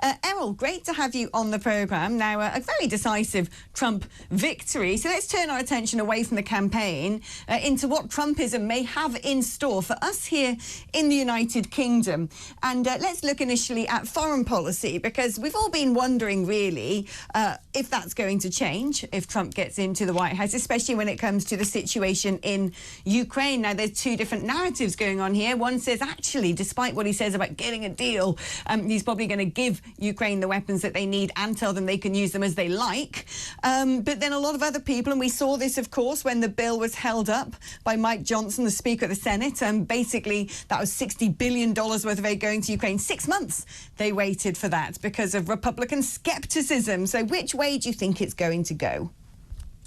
Erol, great to have you on the programme. Now, a very decisive Trump victory. So let's turn our attention away from the campaign into what Trumpism may have in store for us here in the United Kingdom. And let's look initially at foreign policy, because we've all been wondering, really, if that's going to change if Trump gets into the White House, especially when it comes to the situation in Ukraine. Now, there's two different narratives going on here. One says, actually, despite what he says about getting a deal, he's probably going to give Ukraine the weapons that they need and tell them they can use them as they like. But then a lot of other people, and we saw this, of course, when the bill was held up by Mike Johnson, the Speaker of the Senate, and basically that was $60 billion worth of aid going to Ukraine. 6 months they waited for that because of Republican skepticism. So which way do you think it's going to go?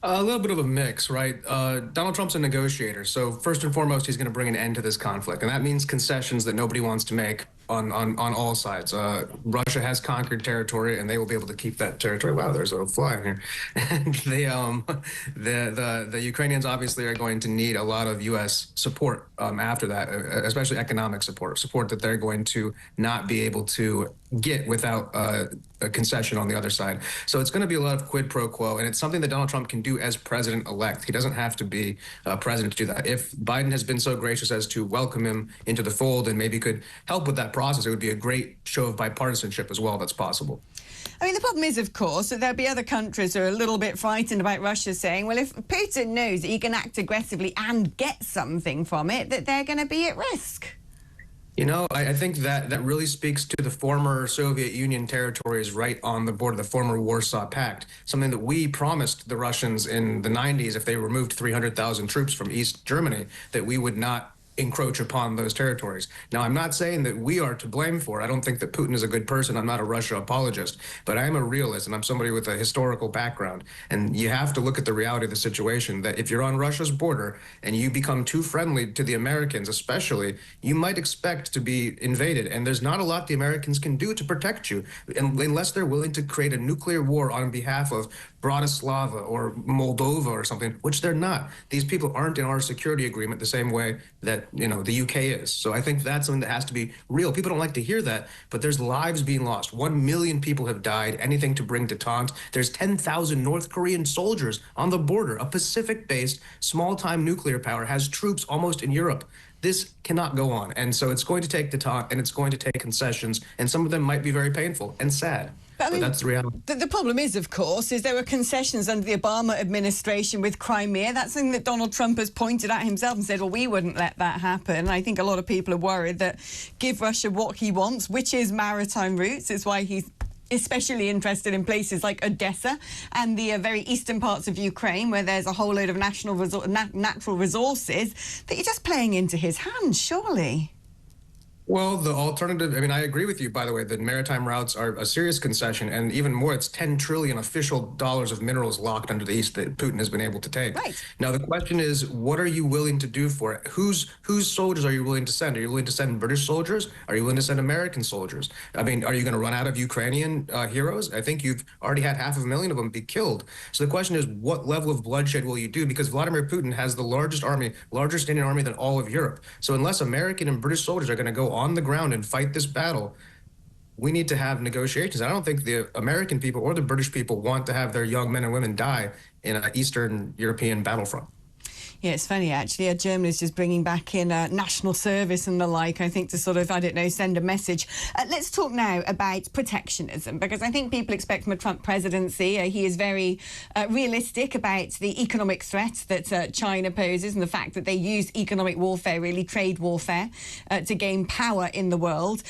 A little bit of a mix, right? Donald Trump's a negotiator, so first and foremost, he's going to bring an end to this conflict, and that means concessions that nobody wants to make on all sides. Russia has conquered territory, and they will be able to keep that territory. Wow, there's a fly in here. And the Ukrainians obviously are going to need a lot of U.S. support after that, especially economic support that they're going to not be able to get without a concession on the other side. So it's going to be a lot of quid pro quo, and it's something that Donald Trump can do as president-elect. He doesn't have to be president to do that. If Biden has been so gracious as to welcome him into the fold and maybe could help with that process, it would be a great show of bipartisanship as well that's possible. I mean, the problem is, of course, that there'll be other countries who are a little bit frightened about Russia saying, well, if Putin knows that he can act aggressively and get something from it, that they're going to be at risk. You know, I think that really speaks to the former Soviet Union territories right on the border, the former Warsaw Pact, something that we promised the Russians in the 90s if they removed 300,000 troops from East Germany, that we would not encroach upon those territories. Now, I'm not saying that we are to blame for it. I don't think that Putin is a good person. I'm not a Russia apologist, but I am a realist, and I'm somebody with a historical background. And you have to look at the reality of the situation, that if you're on Russia's border and you become too friendly to the Americans, especially, you might expect to be invaded. And there's not a lot the Americans can do to protect you unless they're willing to create a nuclear war on behalf of Bratislava or Moldova or something, which they're not. These people aren't in our security agreement the same way that, you know, the UK is. So I think that's something that has to be real. People don't like to hear that, but there's lives being lost. 1 million people have died, anything to bring detente. There's 10,000 North Korean soldiers on the border. A Pacific-based, small-time nuclear power has troops almost in Europe. This cannot go on. And so it's going to take detente, and it's going to take concessions, and some of them might be very painful and sad. But I mean, that's the reality. The problem is, of course, is there were concessions under the Obama administration with Crimea. That's something that Donald Trump has pointed at himself and said, well, we wouldn't let that happen. And I think a lot of people are worried that give Russia what he wants, which is maritime routes. It's why he's especially interested in places like Odessa and the very eastern parts of Ukraine, where there's a whole load of natural resources that you're just playing into his hands, surely. Well, the alternative, I mean, I agree with you, by the way, that maritime routes are a serious concession, and even more, it's 10 trillion official dollars of minerals locked under the east that Putin has been able to take. Right. Now, the question is, what are you willing to do for it? Whose soldiers are you willing to send? Are you willing to send British soldiers? Are you willing to send American soldiers? I mean, are you going to run out of Ukrainian heroes? I think you've already had 500,000 of them be killed. So the question is, what level of bloodshed will you do? Because Vladimir Putin has the largest army, larger standing army than all of Europe. So unless American and British soldiers are going to go on the ground and fight this battle, we need to have negotiations. I don't think the American people or the British people want to have their young men and women die in an Eastern European battlefront. Yeah, it's funny, actually. Germany's just bringing back in national service and the like, I think, to sort of, I don't know, send a message. Let's talk now about protectionism, because I think people expect from a Trump presidency, he is very realistic about the economic threat that China poses and the fact that they use economic warfare, really trade warfare, to gain power in the world.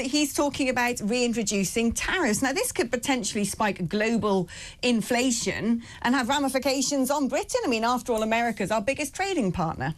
He's talking about reintroducing tariffs. Now, this could potentially spike global inflation and have ramifications on Britain. I mean, after all, America's our biggest trading partner.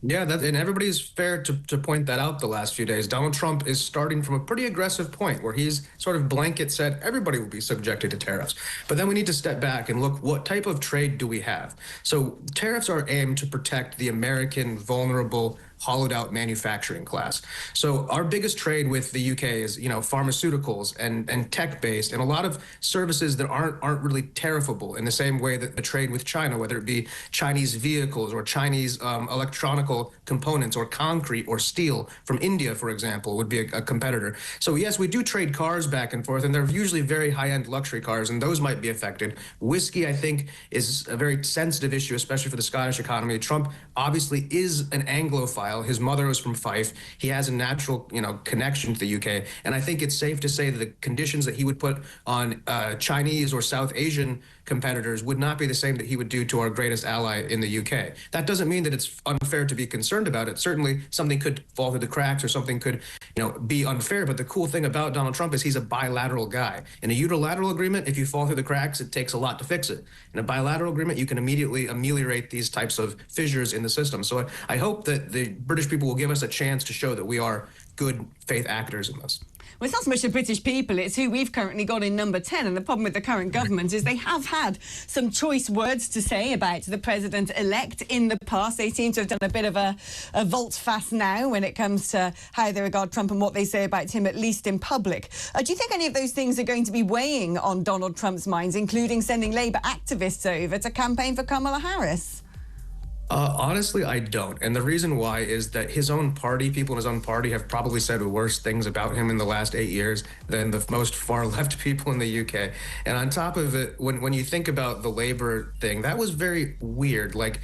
Yeah, and everybody's fair to point that out the last few days. Donald Trump is starting from a pretty aggressive point where he's sort of blanket said everybody will be subjected to tariffs. But then we need to step back and look, what type of trade do we have? So tariffs are aimed to protect the American vulnerable hollowed out manufacturing class. So our biggest trade with the UK is, pharmaceuticals and tech-based, and a lot of services that aren't really tariffable in the same way that the trade with China, whether it be Chinese vehicles or Chinese electronical components or concrete or steel from India, for example, would be a competitor. So yes, we do trade cars back and forth, and they're usually very high-end luxury cars, and those might be affected. Whiskey, I think, is a very sensitive issue, especially for the Scottish economy. Trump obviously is an Anglophile. His mother was from Fife. He has a natural, connection to the UK, and I think it's safe to say that the conditions that he would put on Chinese or South Asian competitors would not be the same that he would do to our greatest ally in the UK. That doesn't mean that it's unfair to be concerned about it. Certainly, something could fall through the cracks or something could, be unfair. But the cool thing about Donald Trump is he's a bilateral guy. In a unilateral agreement, if you fall through the cracks, it takes a lot to fix it. In a bilateral agreement, you can immediately ameliorate these types of fissures in the system. So I hope that the British people will give us a chance to show that we are good faith actors in this. Well, it's not so much the British people, it's who we've currently got in number 10. And the problem with the current government is they have had some choice words to say about the president-elect in the past. They seem to have done a bit of a volte-face now when it comes to how they regard Trump and what they say about him, at least in public. Do you think any of those things are going to be weighing on Donald Trump's minds, including sending Labour activists over to campaign for Kamala Harris? Honestly, I don't. And the reason why is that his own party, people in his own party, have probably said worse things about him in the last 8 years than the most far-left people in the UK. And on top of it, when you think about the Labour thing, that was very weird. Like,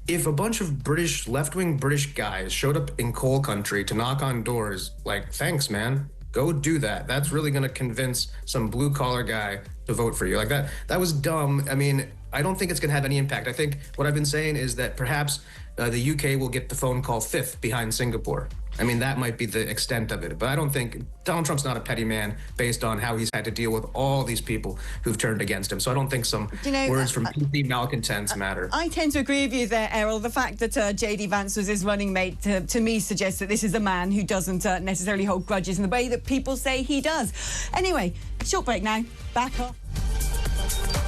if a bunch of left-wing British guys showed up in coal country to knock on doors, like, thanks, man, go do that. That's really going to convince some blue-collar guy to vote for you. Like, that was dumb. I mean, I don't think it's going to have any impact. I think what I've been saying is that perhaps the UK will get the phone call fifth behind Singapore. I mean, that might be the extent of it. But I don't think Donald Trump's not a petty man based on how he's had to deal with all these people who've turned against him. So I don't think some words from PC malcontents matter. I tend to agree with you there, Errol. The fact that J.D. Vance was his running mate to me suggests that this is a man who doesn't necessarily hold grudges in the way that people say he does. Anyway, short break now. Back off.